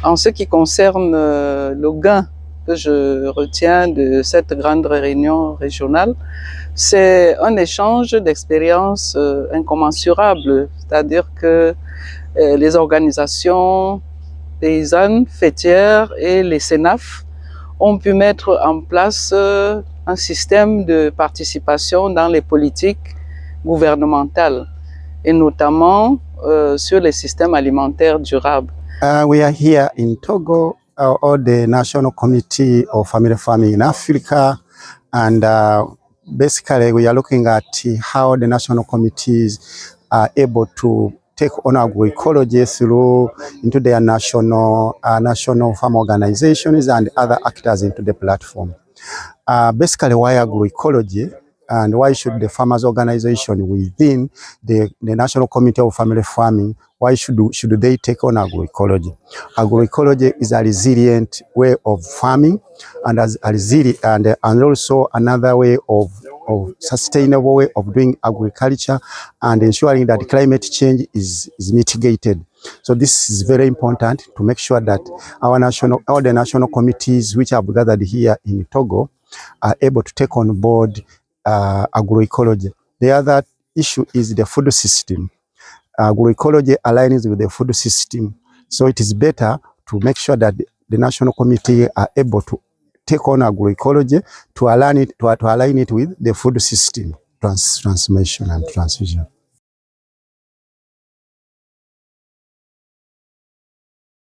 En ce qui concerne le gain que je retiens de cette grande réunion régionale, c'est un échange d'expériences incommensurable, c'est-à-dire que les organisations paysannes, fêtières et les CNAF ont pu mettre en place un système de participation dans les politiques gouvernementales et notamment sur les systèmes alimentaires durables. We are here in Togo, or the National Committee of Family Farming in Africa, and basically we are looking at how the national committees are able to take on agroecology through into their national farm organizations and other actors into the platform. Basically, why agroecology? And why should the farmers organization within the National Committee of Family Farming, why should they take on agroecology? Agroecology is a resilient way of farming, and as a resilient and also another way of sustainable way of doing agriculture and ensuring that climate change is mitigated. So this is very important to make sure that all the national committees which have gathered here in Togo are able to take on board agroecology. The other issue is the food system. Agroecology aligns with the food system. So it is better to make sure that the national committee are able to take on agroecology to align it with the food system transmission and transition.